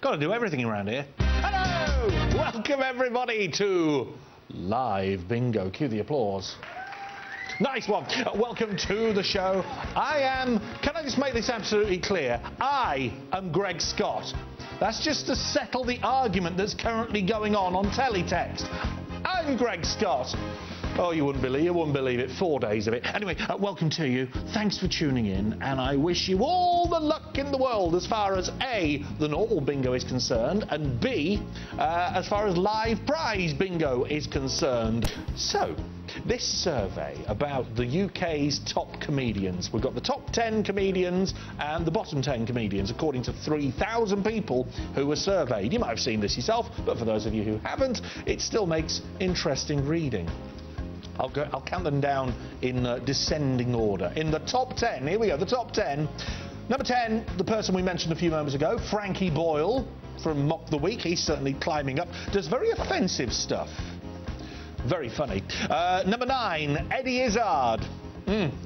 Got to do everything around here. Hello! Welcome everybody to Live Bingo. Cue the applause. Nice one. Welcome to the show. Can I just make this absolutely clear? I am Greg Scott. That's just to settle the argument that's currently going on teletext. I'm Greg Scott. Oh, you wouldn't believe it. 4 days of it. Anyway, welcome to you. Thanks for tuning in, and I wish you all the luck in the world as far as A, the normal bingo is concerned, and B, as far as live prize bingo is concerned. So, this survey about the UK's top comedians. We've got the top 10 comedians and the bottom 10 comedians, according to 3,000 people who were surveyed. You might have seen this yourself, but for those of you who haven't, it still makes interesting reading. I'll count them down in descending order. In the top 10, here we go, the top 10. Number 10, the person we mentioned a few moments ago, Frankie Boyle from Mock the Week. He's certainly climbing up. Does very offensive stuff. Very funny. Number 9, Eddie Izzard.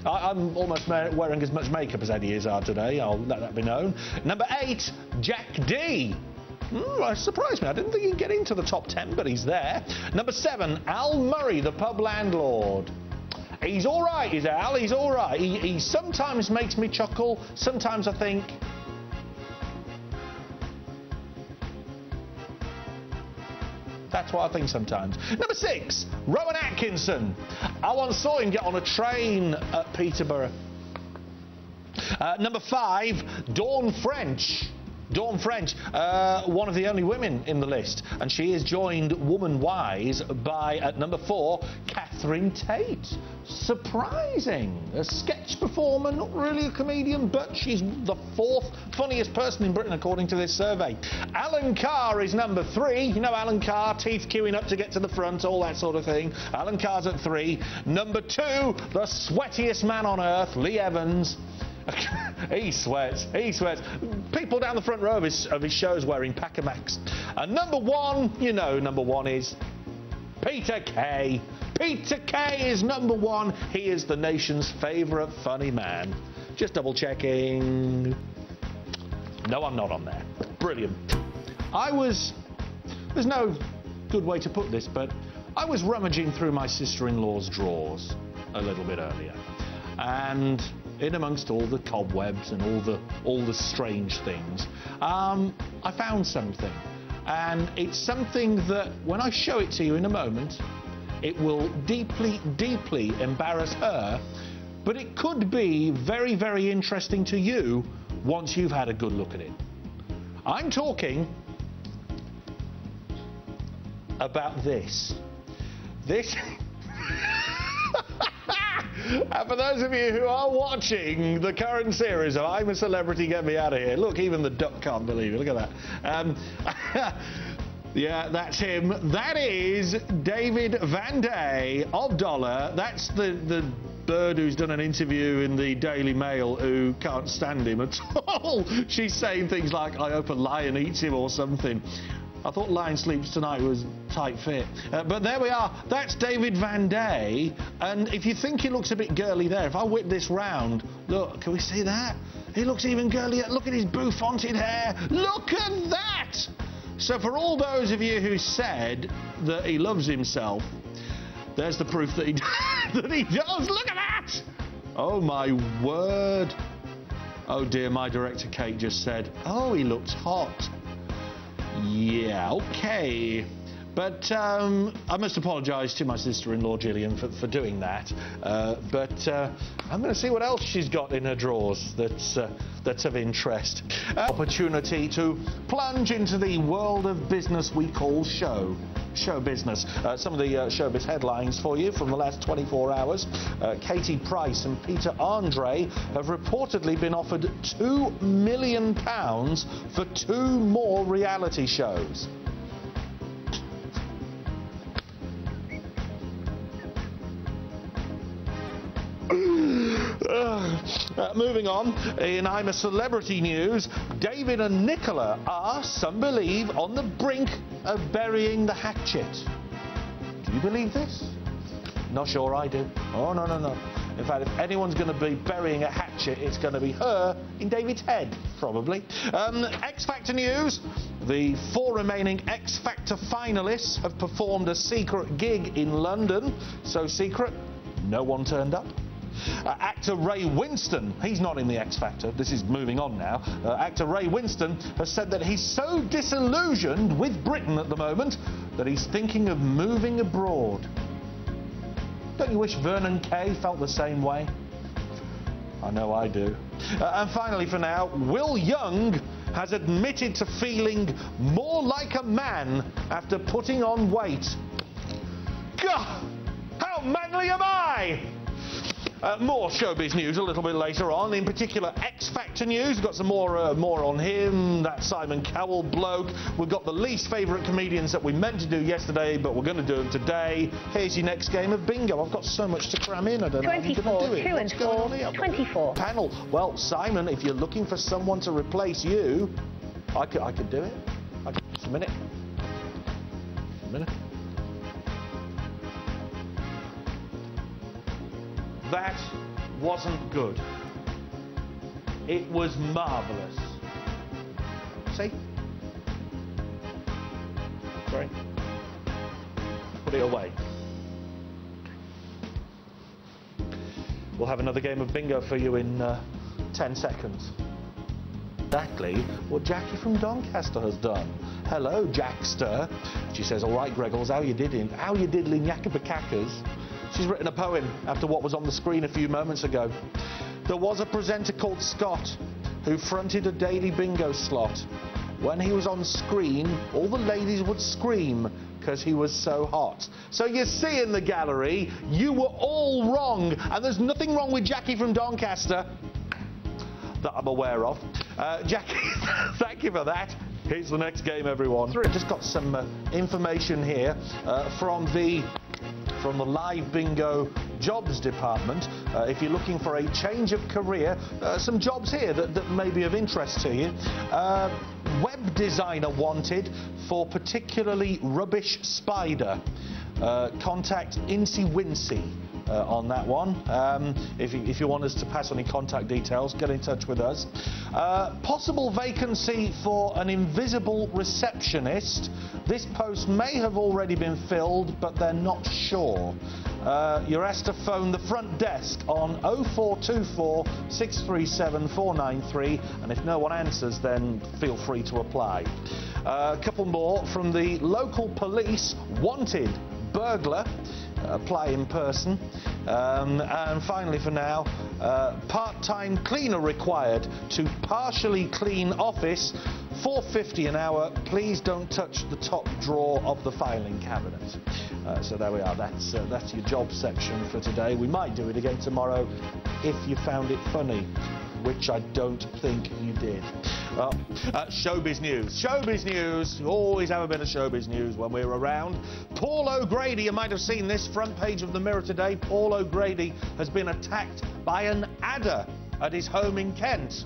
I'm almost wearing as much makeup as Eddie Izzard today. I'll let that be known. Number 8, Jack D. Surprised me. I didn't think he'd get into the top 10, but he's there. Number 7, Al Murray, the pub landlord. He's all right, is Al. He's all right. He sometimes makes me chuckle. Sometimes I think... That's what I think sometimes. Number 6, Rowan Atkinson. I once saw him get on a train at Peterborough. Number 5, Dawn French. Dawn French, one of the only women in the list, and she is joined woman-wise by, at number 4, Catherine Tate. Surprising. A sketch performer, not really a comedian, but she's the 4th funniest person in Britain, according to this survey. Alan Carr is number 3. You know Alan Carr, teeth queuing up to get to the front, all that sort of thing. Alan Carr's at 3. Number 2, the sweatiest man on earth, Lee Evans. He sweats. People down the front row of his shows wearing Pacamax. And number 1, you know number 1 is Peter Kay. Peter Kay is number 1. He is the nation's favourite funny man. Just double checking. No, I'm not on there. Brilliant. There's no good way to put this, but I was rummaging through my sister-in-law's drawers a little bit earlier. And in amongst all the cobwebs and all the strange things, I found something. And it's something that, when I show it to you in a moment, it will deeply, deeply embarrass her, but it could be very, very interesting to you once you've had a good look at it. I'm talking about this. And for those of you who are watching the current series of I'm a Celebrity, Get Me Out of Here, look, even the duck can't believe it. Look at that. Yeah, that's him. That is David Van Day of Dollar. That's the bird who's done an interview in the Daily Mail who can't stand him at all. She's saying things like, I hope a lion eats him or something. I thought Lion Sleeps Tonight was tight fit. But there we are. That's David Van Day. And if you think he looks a bit girly there, if I whip this round, look, can we see that? He looks even girlier. Look at his bouffanted hair. Look at that! So for all those of you who said that he loves himself, there's the proof that he, that he does. Look at that! Oh, my word. Oh, dear, my director, Kate, just said, oh, he looks hot. Yeah, okay. But I must apologise to my sister-in-law, Gillian, for doing that. But I'm going to see what else she's got in her drawers that's of interest. Opportunity to plunge into the world of business we call show business. Some of the showbiz headlines for you from the last 24 hours. Katie Price and Peter Andre have reportedly been offered £2 million for 2 more reality shows. Moving on, in I'm a Celebrity news, David and Nicola are, some believe, on the brink of burying the hatchet. Do you believe this? Not sure I do. Oh, no. In fact, if anyone's going to be burying a hatchet, it's going to be her in David's head, probably. X Factor news. The 4 remaining X Factor finalists have performed a secret gig in London. So secret, no one turned up. Actor Ray Winstone, he's not in the X Factor, this is moving on now. Actor Ray Winstone has said that he's so disillusioned with Britain at the moment that he's thinking of moving abroad. Don't you wish Vernon Kay felt the same way? I know I do. And finally for now, Will Young has admitted to feeling more like a man after putting on weight. God, how manly am I? More showbiz news a little bit later on, in particular X Factor news. We've got some more on him, that Simon Cowell bloke. We've got the least favourite comedians that we meant to do yesterday, but we're going to do them today. Here's your next game of bingo. I've got so much to cram in, I don't know how you're going to do it. 2 and 4, 24. Panel. Well, Simon, if you're looking for someone to replace you, I could do it. Just a minute. That wasn't good. It was marvellous. See? Sorry. Put it away. We'll have another game of bingo for you in 10 seconds. Exactly what Jackie from Doncaster has done. Hello, Jackster. She says, all right, Greggles, how you diddling yakabakakas? She's written a poem after what was on the screen a few moments ago. There was a presenter called Scott who fronted a daily bingo slot. When he was on screen, all the ladies would scream because he was so hot. So you see in the gallery, you were all wrong, and there's nothing wrong with Jackie from Doncaster that I'm aware of. Jackie, thank you for that. Here's the next game, everyone. Just got some information here from the Live Bingo Jobs Department. If you're looking for a change of career, some jobs here that may be of interest to you. Web designer wanted for particularly rubbish spider. Contact Incy Wincy on that one. If you want us to pass any contact details, get in touch with us. Possible vacancy for an invisible receptionist. This post may have already been filled, but they're not sure. You're asked to phone the front desk on 0424 637 493, and if no one answers, then feel free to apply. A couple more from the local police. Wanted burglar. Apply in person. And finally for now, part-time cleaner required to partially clean office, £4.50 an hour. Please don't touch the top drawer of the filing cabinet. So there we are. That's your job section for today. We might do it again tomorrow if you found it funny, which I don't think you did. Well, showbiz news. Showbiz news. Always have a bit of showbiz news when we're around. Paul O'Grady, you might have seen this front page of the Mirror today. Paul O'Grady has been attacked by an adder at his home in Kent.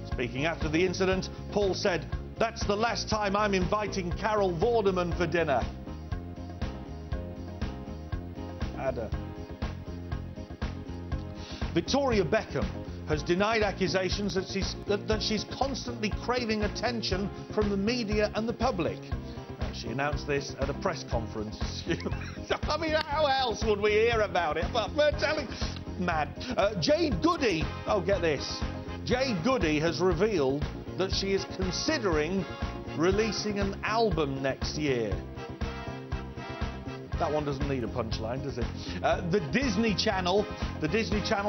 Speaking after the incident, Paul said, "That's the last time I'm inviting Carol Vorderman for dinner." Adder. Victoria Beckham has denied accusations that she's constantly craving attention from the media and the public. She announced this at a press conference. I mean, how else would we hear about it? But we're telling... Mad. Jade Goody, oh, get this. Jade Goody has revealed that she is considering releasing an album next year. That one doesn't need a punchline, does it? The Disney Channel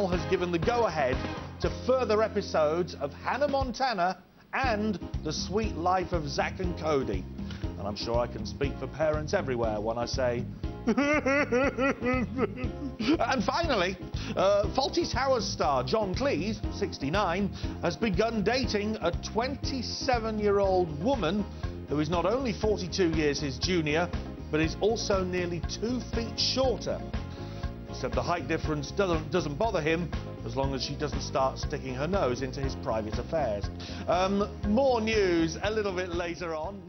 has given the go-ahead to further episodes of Hannah Montana and The Sweet Life of Zack and Cody. And I'm sure I can speak for parents everywhere when I say... And finally, Fawlty Towers star John Cleese, 69, has begun dating a 27-year-old woman who is not only 42 years his junior, but is also nearly 2 feet shorter. He said the height difference doesn't bother him as long as she doesn't start sticking her nose into his private affairs. More news a little bit later on.